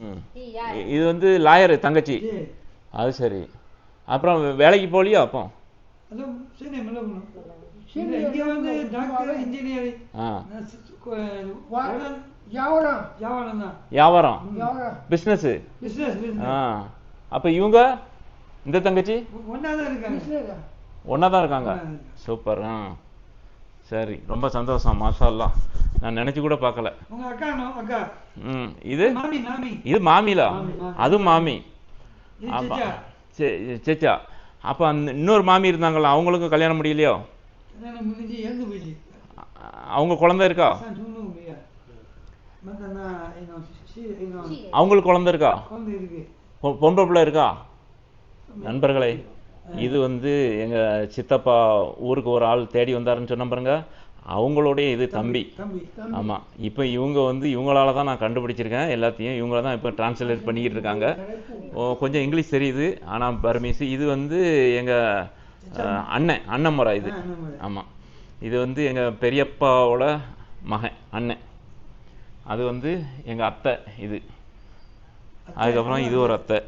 ம். இது வந்து லாயரு தங்கச்சி. அது சரி. அப்புறம் வேலைக்கு போகலையோ அப்போ? இங்கே வந்து டாக்டர் இன்ஜினியர் வியாபாரம் பிஸ்னஸ். அப்போ இவங்க இந்த தங்கச்சி ஒன்றா தான் இருக்காங்க. சூப்பர். சரி, ரொம்ப சந்தோஷம். மாஷா அல்லாஹ். நான் நினைச்சு கூட பார்க்கல. இது இது மாமிலா? அது மாமி. சேச்சா. அப்போ அந்த இன்னொரு மாமி இருந்தாங்களா, அவங்களுக்கும் கல்யாணம் முடியலையோ? அவங்க குழந்தை இருக்கா? அவங்களுக்கு குழந்தை இருக்கா? பொம்பளை பிள்ளை இருக்கா? நண்பர்களே, இது வந்து எங்க சித்தப்பா ஊருக்கு ஒரு ஆள் தேடி வந்தாருன்னு சொன்ன பாருங்க, அவங்களுடைய இது தம்பி. ஆமா, இப்போ இவங்க வந்து இவங்களால தான் நான் கண்டுபிடிச்சிருக்கேன் எல்லாத்தையும். இவங்கள தான் இப்போ டிரான்ஸ்லேட் பண்ணிக்கிட்டு இருக்காங்க. கொஞ்சம் இங்கிலீஷ் தெரியுது, ஆனால் பர்மீஸ். இது வந்து எங்க அண்ணன் முறை இது. ஆமா, இது வந்து எங்க பெரியப்பாவோட மகன் அண்ணன். அது வந்து எங்க அத்தை. இது அதுக்கப்புறம் இது ஒரு அத்தை,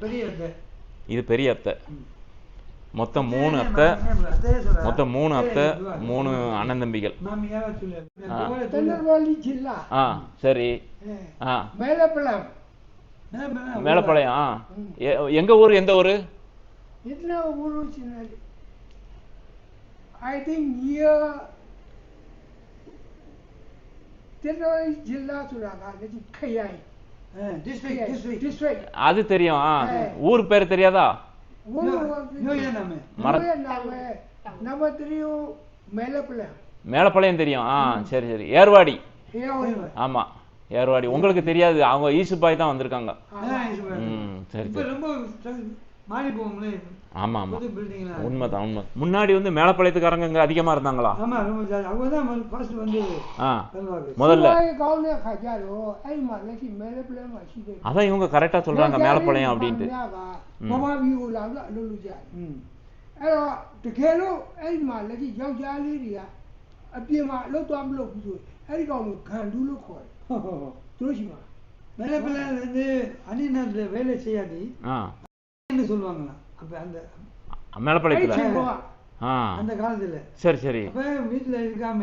இது பெரிய அத்தை. மொத்தம் 3 அத்தை, மொத்தம் 3 அத்தை, 3 அண்ணன் தம்பிகள். சரி. மேலப்பாளையம். எங்க ஊரு? எந்த ஊரு? அது தெரியும். ஊர் பேர் தெரியாதா? மேலப்பாளையம் தெரியும். சரி சரி. ஏர்வாடி. ஆமா, ஏர்வாடி. உங்களுக்கு தெரியாது, அவங்க ஈசுபாய் தான் வந்திருக்காங்க. சரி சரி. ஆமா ஆமா, உண்மைதான் உண்மை. முன்னாடி வந்து மேலப்பாளையத்துக்காரங்க அதிகமா இருந்தாங்களா? முதல்ல அதான் இவங்க கரெக்டா சொல்றாங்க மேலப்பாளையம் அப்படின்ட்டு. வேலை செய்யாது சொல்லுவாங்களா மேலப்பாளையத்துல அந்த காலத்துல? சரி சரி. அப்ப வீட்டுல இருக்காம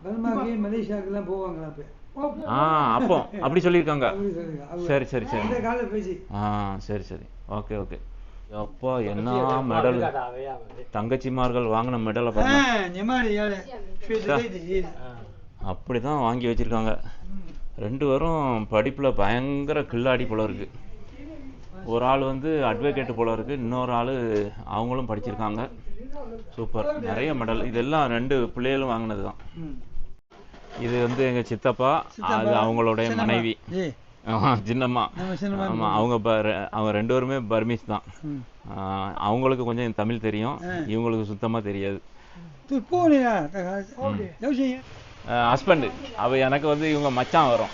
பர்மாக்கு மலேசியாவுக்கு எல்லாம் போவாங்களா? அப்போ அப்படி சொல்லியிருக்காங்க. சரி சரி சரி. இந்த கால பேசி. சரி சரி. Okay okay. அப்பா, என்ன மெடல்! தங்கச்சிமார்கள் வாங்கின மெடலை பாருங்க. அப்படிதான் வாங்கி வச்சிருக்காங்க. 2 பேரும் படிப்புல பயங்கர கில்லாடி போல இருக்கு. ஒரு ஆள் வந்து அட்வொகேட் போல இருக்கு, இன்னொரு ஆள் அவங்களும் படிச்சிருக்காங்க. சூப்பர், நிறைய மெடல். இதெல்லாம் 2 பிள்ளைகளும் வாங்கினது தான். இது வந்து எங்க சித்தப்பா, அது அவங்களுடைய மனைவி சின்னம்மா. ஆமா, அவங்க 2 பேருமே பர்மீஸ் தான். அவங்களுக்கு கொஞ்சம் தமிழ் தெரியும், இவங்களுக்கு சுத்தமா தெரியாது. ஹஸ்பண்ட் அவ எனக்கு வந்து இவங்க மச்சான் வரும்.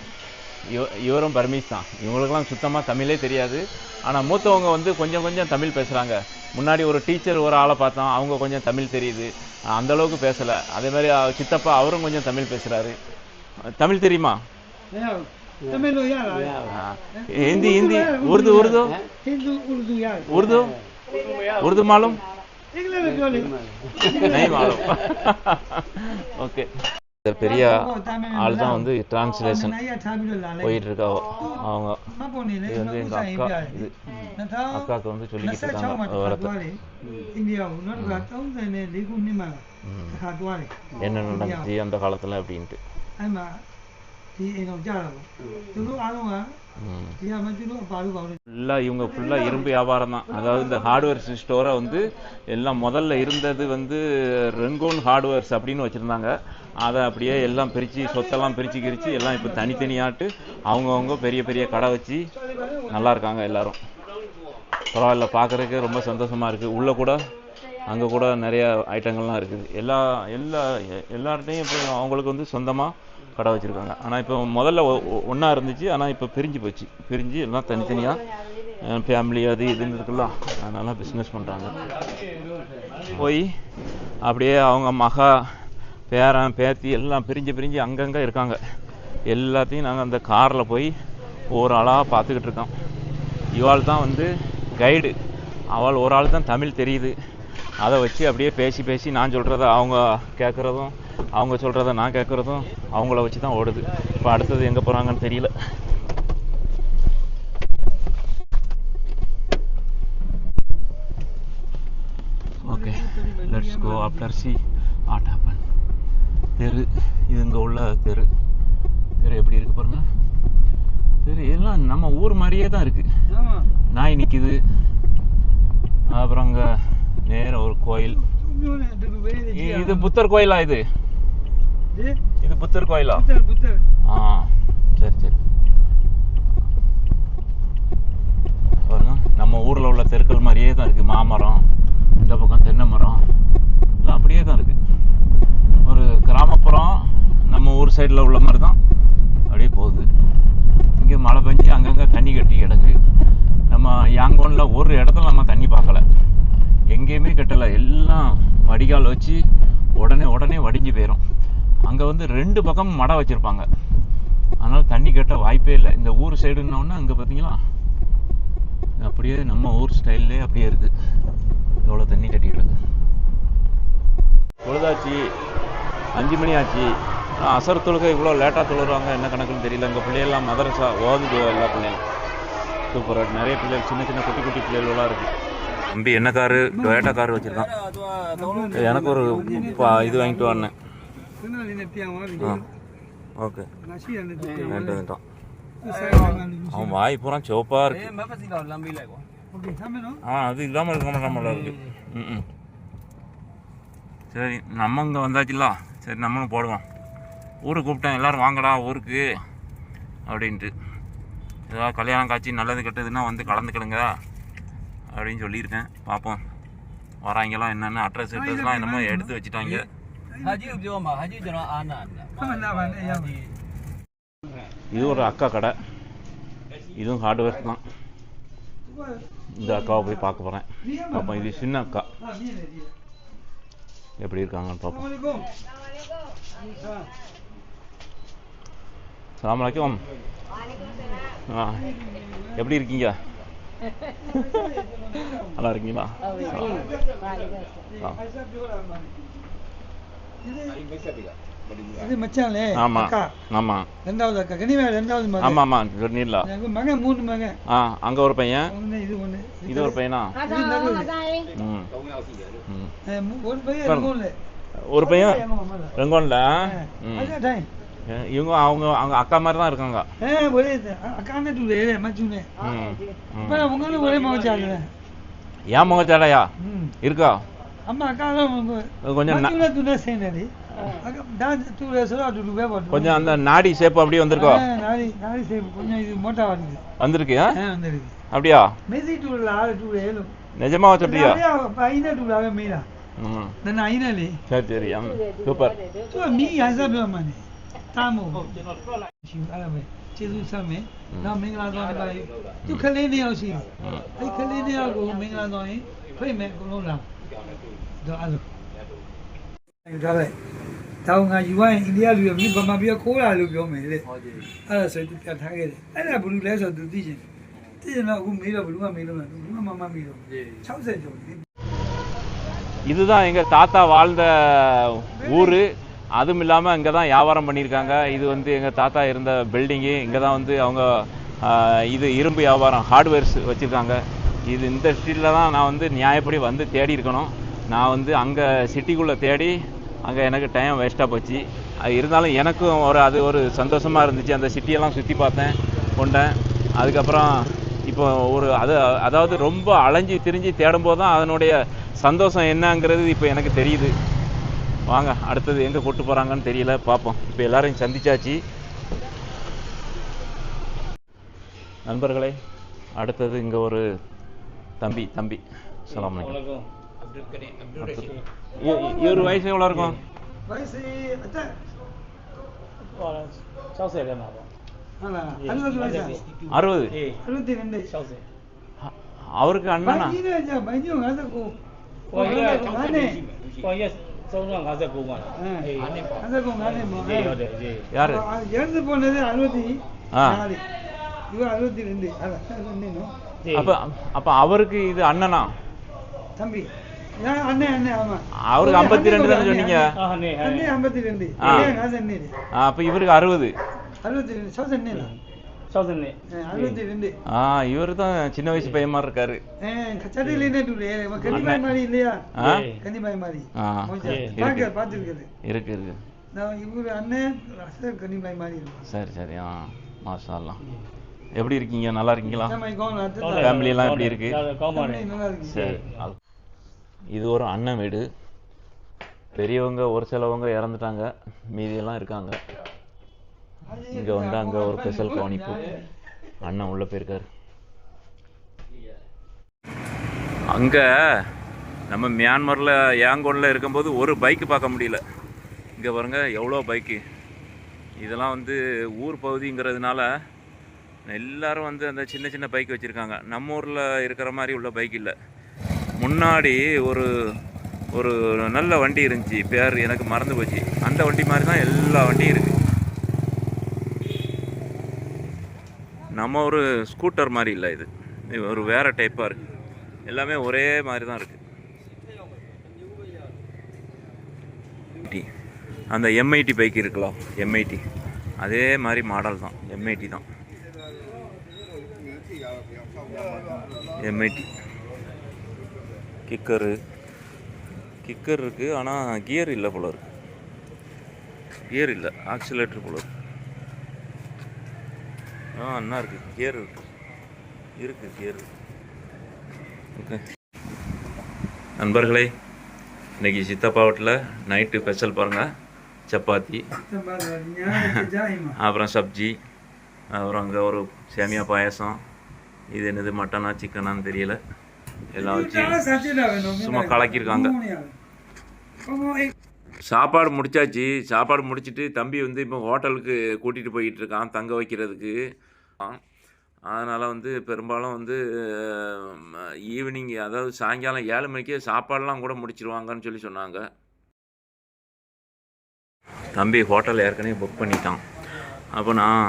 இவரும் பர்மீஸ் தான். இவங்களுக்கெல்லாம் சுத்தமாக தமிழே தெரியாது. ஆனால் மூத்தவங்க வந்து கொஞ்சம் கொஞ்சம் தமிழ் பேசுகிறாங்க. முன்னாடி ஒரு டீச்சர் ஒரு ஆளை பார்த்தோம், அவங்க கொஞ்சம் தமிழ் தெரியுது, அந்தளவுக்கு பேசலை. அதே மாதிரி சித்தப்பா அவரும் கொஞ்சம் தமிழ் பேசுகிறாரு. தமிழ் தெரியுமா? हिंदी हिंदी उर्दू उर्दू उर्दू उर्दू मालूम नहीं मालूम. ஓகே, பெரிய ஆள் தான் வந்து டிரான்ஸ்லேஷன் போயிட்டு இருக்கா அவங்க. இது வந்து எங்க அக்கா. இது அக்காவுக்கு வந்து சொல்லிக்கிட்டு இருக்காங்க என்ன நடந்துச்சு அந்த காலத்துல அப்படின்ட்டு. இவங்க ஃபுல்லா இரும்பு வியாபாரம் தான். அதாவது இந்த ஹார்ட்வேர்ஸ் ஸ்டோரை வந்து எல்லாம் முதல்ல இருந்தது வந்து ரெங்கோன் ஹார்ட்வேர்ஸ் அப்படின்னு வச்சிருந்தாங்க. அதை அப்படியே எல்லாம் பிரித்து, சொத்தெல்லாம் பிரித்து எல்லாம் இப்போ தனித்தனியாட்டு அவங்கவுங்க பெரிய பெரிய கடை வச்சு நல்லா இருக்காங்க எல்லாரும். பரவாயில்ல, பார்க்குறதுக்கு ரொம்ப சந்தோஷமாக இருக்குது. உள்ளே கூட அங்கே கூட நிறைய ஐட்டங்கள்லாம் இருக்குது. எல்லார்ட்டையும் இப்போ அவங்களுக்கு வந்து சொந்தமாக கடை வச்சுருக்காங்க. ஆனால் இப்போ முதல்ல ஒன்றா இருந்துச்சு, ஆனால் இப்போ பிரிஞ்சு எல்லாம் தனித்தனியாக ஃபேமிலி அது இதுன்னு இருக்கலாம், அதனால பிஸ்னஸ் பண்ணுறாங்க. போய் அப்படியே அவங்க மகா பேரன் பேத்தி எல்லாம் பிரிஞ்சு அங்கங்கே இருக்காங்க. எல்லாத்தையும் நாங்கள் அந்த காரில் போய் ஒரு ஆளாக பார்த்துக்கிட்டு இருக்கான். இவாள் தான் வந்து கைடு. அவள் ஒரு ஆள் தான் தமிழ் தெரியுது. அதை வச்சு அப்படியே பேசி நான் சொல்கிறத அவங்க கேட்குறதும், அவங்க சொல்கிறத நான் கேட்குறதும் அவங்கள வச்சு தான் ஓடுது. இப்போ அடுத்தது எங்கே போகிறாங்கன்னு தெரியல. Okay, let's go after see what happen. தெரு இது இங்கே உள்ள தெரு எப்படி இருக்கு பாருங்க. தெரு எல்லாம் நம்ம ஊர் மாதிரியே தான் இருக்கு. நாய் நிற்கிது. அப்புறம் அங்கே நேர ஒரு கோயில். இது புத்தர் கோயிலா? இது புத்தர் கோயிலா? ஆ சரி. பாருங்க, நம்ம ஊரில் உள்ள தெருக்கள் மாதிரியே தான் இருக்குது. மாமரம், இந்த பக்கம் தென்னை மரம் எல்லாம் அப்படியே தான் இருக்குது. ஒரு கிராமப்புறம் நம்ம ஊர் சைடில் உள்ள மாதிரி தான் அப்படியே போகுது. இங்கே மழை பெஞ்சு அங்கங்கே தண்ணி கட்டி கிடக்கு. நம்ம யாங்கோனில் ஒரு இடத்துல நம்ம தண்ணி பார்க்கல, எங்கேயுமே கட்டலை. எல்லாம் வடிகால் வச்சு உடனே வடிஞ்சு போயிடும். அங்கே வந்து 2 பக்கமும் மடை வச்சுருப்பாங்க. அதனால் தண்ணி கட்ட வாய்ப்பே இல்லை. இந்த ஊர் சைடுன்னொன்னே அங்கே பார்த்தீங்களா அப்படியே நம்ம ஊர் ஸ்டைல்லே அப்படியே இருக்குது. எவ்வளோ தண்ணி கட்டிகிட்டு இருக்கு. பொழுதாச்சு, 5 மணி ஆச்சு. அசர் தொழுகை இவ்வளோ லேட்டாக தொழுறாங்க, என்ன கணக்குன்னு தெரியல. எங்கள் பிள்ளைகள்லாம் மதரசா ஓதுது. எல்லா பிள்ளைகளும் சூப்பராக நிறைய பிள்ளைகள், சின்ன குட்டி பிள்ளைகளெலாம் இருக்குது. தம்பி என்ன காரு? டொயோட்டா கார் வச்சுருக்கான். எனக்கு ஒரு இது வாங்கிட்டு வானேன். ஓகே, வேண்டாம். அவன் வாய் பூரா சோப்பாக இருக்கு. அது இல்லாமல் இருக்க இருக்கு. சரி, நம்ம இங்கே வந்தாச்சுல, சரி நம்மளும் போடுவோம். ஊருக்கு கூப்பிட்டேன், எல்லோரும் வாங்கடா ஊருக்கு அப்படின்ட்டு. ஏதாவது கல்யாணம் காட்சி நல்லது கெட்டதுன்னா வந்து கலந்துக்கிடுங்க அப்படின்னு சொல்லியிருக்கேன். பார்ப்போம் வராங்கலாம் என்னென்னு. அட்ரஸ்லாம் என்னமோ எடுத்து வச்சுட்டாங்க. இது ஒரு அக்கா கடை. இதுவும் ஹார்ட்வேர் தான். இந்த அக்காவை போய் பார்க்க போகிறேன். பார்ப்போம். இது சின்ன அக்கா, எப்படி இருக்காங்கன்னு பார்ப்போம். அஸ்ஸலாமு அலைக்கும். எப்படி இருக்கீங்க? நல்லா இருக்கீங்களா? இது மச்சானே. ஆமா ஆமா, ரெண்டாவது அக்கா கனிவா, ரெண்டாவது மகன். ஆமா ஆமா, சொன்னீங்களா? மகன் 3 மகன். அங்க ஒரு பையன், இது ஒண்ணு, இது ஒரு பையனா? ஒரு பையன் ரெங்கோன்ல. ஒரு பையன் ரெங்கோன்ல. இவங்க அவங்க அவங்க அக்கா மாதிரி தான் இருக்காங்க. ஒரே அக்கானே தூளே மச்சுனே. அப்ப உங்கள ஒரே மகச்சால. ஏன் மகச்சாலையா இருக்கா? அம்மா அக்கா கொஞ்சம் மச்சுனே தூளே சேனடி. அக்கா டான் தூளே சரா தூளே போடு. கொஞ்சம் அந்த நாடி ஷேப் அப்படியே வந்திருக்கா? நாடி ஷேப் கொஞ்சம் இது மோட்டா வருது. வந்திருக்கு. வந்திருக்கு. அப்படியா? மெசி தூள ஆளு தூளே ஏலும். நிஜமாவா சொல்றியா? ஐனா தூளாவே மீரா. நான் ஐனாலே. சரி சூப்பர். तो मी ऐसा भी माने तामो शिवाला में चेदू सामे ना मिंगला दो भाई तू खले नहीं आउसी ए खले नहीं आगो मिंगला दो है फिर मैं को ला दो आलो डाले ताऊंगा युवा इंडिया लु भी बमा भी खोला लुပြောမယ်လေအဲ့ဒါဆိုသူပြထားခဲ့တယ်အဲ့ဒါဘလူလဲဆိုသူသိချင်းတော့အခုမေးတော့ဘလူကမေးလို့လားဘလူကမမမေးတော့60ကျော်ပြီ. இதுதான் எங்கள் தாத்தா வாழ்ந்த ஊர். அதுவும் இல்லாமல் இங்கே தான் வியாபாரம் பண்ணியிருக்காங்க. இது வந்து எங்கள் தாத்தா இருந்த பில்டிங்கு. இங்கே தான் வந்து அவங்க இது இரும்பு வியாபாரம் ஹார்ட்வேர்ஸ் வச்சுருக்காங்க. இது இந்த ஸ்ட்ரீட்டில் தான் நான் வந்து நியாயப்படி வந்து தேடி இருக்கணும். நான் வந்து அங்கே சிட்டிக்குள்ளே தேடி அங்கே எனக்கு டைம் வேஸ்ட்டாக போச்சு. அது இருந்தாலும் எனக்கும் அது ஒரு சந்தோஷமாக இருந்துச்சு. அந்த சிட்டியெல்லாம் சுற்றி பார்த்தேன் கொண்டேன். அதுக்கப்புறம் இப்போ அதாவது ரொம்ப அலைஞ்சி திரிஞ்சு தேடும்போது தான் அதனுடைய சந்தோஷம் என்னங்கிறது இப்போ எனக்கு தெரியுது. வாங்க அடுத்தது எங்கே கூட்டு போகிறாங்கன்னு தெரியல, பார்ப்போம். இப்போ எல்லாரையும் சந்திச்சாச்சு நண்பர்களே. அடுத்தது இங்கே ஒரு தம்பி. அஸ்ஸலாமு அலைக்கும். இவர் வயசு எவ்வளோ இருக்கும்? வயசு 60. அவருக்கு அண்ணனா? யாரு இறந்து போனது 64. இவன் 62 அண்ணனும் அப்ப அவருக்கு இது அண்ணனா தம்பி அண்ணன் ஆமா அவருக்கு 52 தானே சொன்னீங்க அண்ணே 52 அப்ப இவருக்கு 60 62 சவுத் அண்ணே 62 இவரு தான் சின்ன வயசு பையன் மாதிரி இருக்காரு கச்சடியிலே கண்டிப்பாய் மாதிரி இல்லையா கண்டிப்பாய் மாதிரி பாத்துருக்குது இருக்கு இவரு அண்ணன் கண்டிப்பாய் மாதிரி சரி மாஷா அல்லாஹ். எப்படி இருக்கீங்க? நல்லா இருக்கீங்களா? ஃபேமிலி எல்லாம் எப்படி இருக்கு? சரி. இது ஒரு அண்ணன் வீடு. பெரியவங்க ஒரு சிலவங்க இறந்துட்டாங்க, மீதியெல்லாம் இருக்காங்க. இங்க வந்து அங்க ஒரு ஸ்பெஷல் கவனிப்பு. அண்ணன் உள்ள போயிருக்காரு. அங்க நம்ம மியான்மர்ல யாங்கோன்ல இருக்கும்போது ஒரு பைக்கு பார்க்க முடியல. இங்க பாருங்க எவ்வளோ பைக்கு. இதெல்லாம் வந்து ஊர் பகுதிங்கிறதுனால எல்லாரும் வந்து அந்த சின்ன சின்ன பைக் வச்சுருக்காங்க. நம்ம ஊரில் இருக்கிற மாதிரி உள்ள பைக் இல்லை. முன்னாடி ஒரு நல்ல வண்டி இருந்துச்சு, பேர் எனக்கு மறந்து போச்சு. அந்த வண்டி மாதிரி தான் எல்லா வண்டியும் இருக்குது. நம்ம ஒரு ஸ்கூட்டர் மாதிரி இல்லை, இது ஒரு வேறு டைப்பாக இருக்குது. எல்லாமே ஒரே மாதிரி தான் இருக்குது. அந்த எம்ஐடி பைக் இருக்கலாம், எம்ஐடி அதே மாதிரி மாடல் தான், எம்ஐடி தான். எம்ஐடி கிக்கர் இருக்குது, ஆனால் கியர் இல்லை போல இருக்கு. கியர் இல்லை, ஆக்சிலேட்டர் போல இருக்கு. என்ன இருக்குது, கியர் இருக்குது கியர். ஓகே நண்பர்களே, இன்றைக்கி சித்தப்பா வீட்டில் நைட்டு ஸ்பெஷல் பாருங்கள். சப்பாத்தி, அப்புறம் சப்ஜி, அப்புறம் அங்கே ஒரு சேமியா பாயாசம். இது என்னது, மட்டனா சிக்கனான்னு தெரியல. எல்லாம் வச்சு சும்மா கலக்கியிருக்காங்க. சாப்பாடு முடிச்சாச்சு. சாப்பாடு முடிச்சுட்டு தம்பி வந்து இப்போ ஹோட்டலுக்கு கூட்டிகிட்டு போய்கிட்டு இருக்கான் தங்க வைக்கிறதுக்கு. அதனால் வந்து பெரும்பாலும் வந்து ஈவினிங், அதாவது சாயங்காலம் 7 மணிக்கே சாப்பாடெலாம் கூட முடிச்சிருவாங்கன்னு சொல்லி சொன்னாங்க. தம்பி ஹோட்டல் ஏற்கனவே புக் பண்ணிட்டான். அப்போ நான்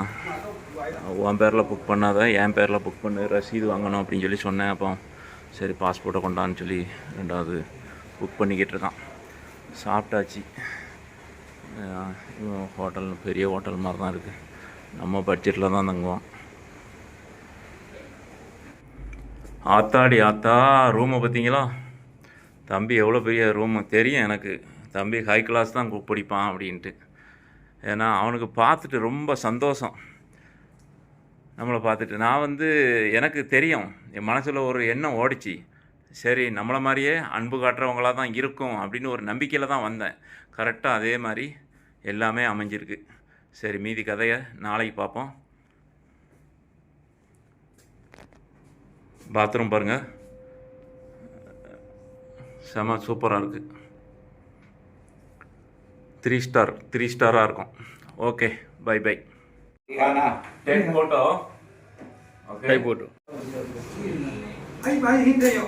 உன் பேரில் புக் பண்ணாத, என் பேரில் புக் பண்ணு, ரசீது வாங்கணும் அப்படின்னு சொல்லி சொன்னேன். அப்போ சரி பாஸ்போர்ட்டை கொண்டான்னு சொல்லி 2வது புக் பண்ணிக்கிட்டு இருக்கான். சாப்பிட்டாச்சு. ஹோட்டல் பெரிய ஹோட்டல் மாதிரி தான் இருக்குது. நம்ம பட்ஜெட்டில் தான் தங்குவோம். ஆத்தாடி ஆத்தா, ரூமை பார்த்தீங்களா? தம்பி எவ்வளோ பெரிய ரூமு தெரியும் எனக்கு. தம்பி ஹை கிளாஸ் தான் பிடிப்பான் அப்படின்ட்டு. ஏன்னா அவனுக்கு பார்த்துட்டு ரொம்ப சந்தோஷம், நம்மளை பார்த்துட்டு. நான் வந்து எனக்கு தெரியும், என் மனசில் ஒரு எண்ணம் ஓடிச்சு, சரி நம்மளை மாதிரியே அன்பு காட்டுறவங்களாக தான் இருக்கும் அப்படின்னு ஒரு நம்பிக்கையில் தான் வந்தேன். கரெக்டாக அதே மாதிரி எல்லாமே அமைஞ்சிருக்கு. சரி, மீதி கதையை நாளைக்கு பார்ப்போம். பாத்ரூம் பாருங்கள், செம சூப்பராக இருக்குது. 3 ஸ்டாராக இருக்கும். Okay, bye bye. Take photo. Okay, take photo. Ay, vaya, gente, yo.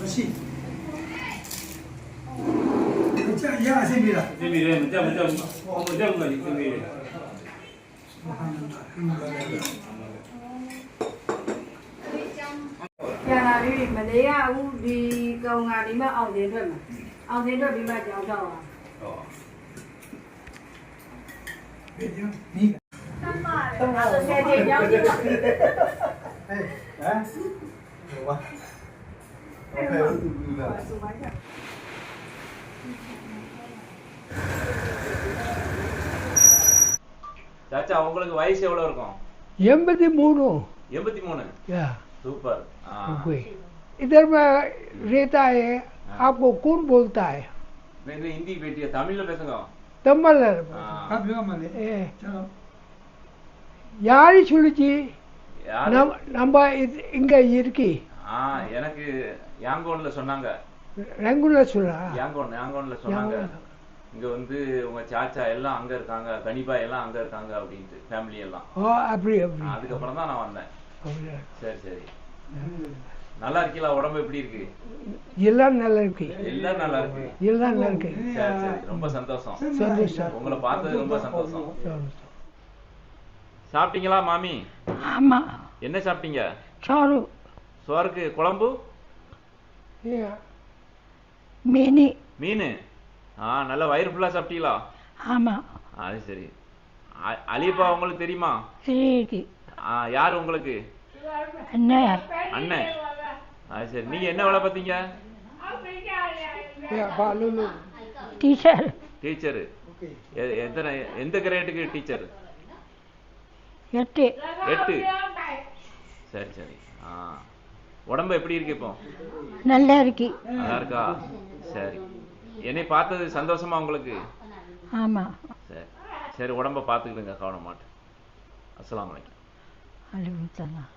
Así. Ya, así, mira. Sí, mire, Nhà nào đi mà đấy đi cầu ngà đi mà ông đến rồi mà. Ông đến rồi đi mà cháu cháu à. Xe thì nhau chứ. சாச்சா, உங்களுக்கு வயசு எவ்வளோ இருக்கும்? 83. 83? या super. इधर में रहता है. आपको कौन बोलता है? मैं हिंदी बेटी है, तमिल में பேசுங்க. तमिल யாரு சொல்லுச்சு? நம்ம இங்க இருக்கி. எனக்கு யாங்கோன்ல சொன்னாங்க. ரங்கூன்ல சொல்லா? யாங்கோன்ல சொன்னாங்க. இங்க வந்து உங்க சாச்சா எல்லாம் அங்க இருக்காங்க, கனிபா எல்லாம் அங்க இருக்காங்க அப்படின்ட்டு, ஃபேமிலி எல்லாம். அப்படி. அதுக்கப்புறம் தான் நான் வந்தேன். சரி. நல்லா இருக்கீங்களா? உடம்பு எப்படி இருக்கு? எல்லாம் நல்லா இருக்கு. எல்லாம் நல்லா இருக்கு. சரி, ரொம்ப சந்தோஷம். சந்தோஷம். உங்களை பார்த்தது ரொம்ப சந்தோஷம். சாப்பிட்டீங்களா மாமி? ஆமா. என்ன சாப்பிட்டீங்க? சோறு. சோறுக்கு குழம்பு? மீன். மீன். நல்லா வயிறு ஃபுல்லா சாப்பிட்டீங்களா? ஆமா. அது சரி. அலியப்பா உங்களுக்கு தெரியுமா? சரி. யார் உங்களுக்கு? அண்ணன். அண்ணன். அது சரி. நீங்க என்ன வேலை பார்த்தீங்க? டீச்சர். டீச்சர். எந்த கிரேடுக்கு டீச்சர்? 8. 8. சரி சரி. உடம்பு எப்படி இருக்கு இப்போ? நல்லா இருக்கு. நல்லா இருக்கா? சரி. என்னை பார்த்தது சந்தோஷமா உங்களுக்கு? ஆமா. சரி சரி, உடம்ப பார்த்துக்கிடுங்க கவனமாட்டு. அஸ்ஸலாமு அலைக்கும். அலைக்கும் சலாம்.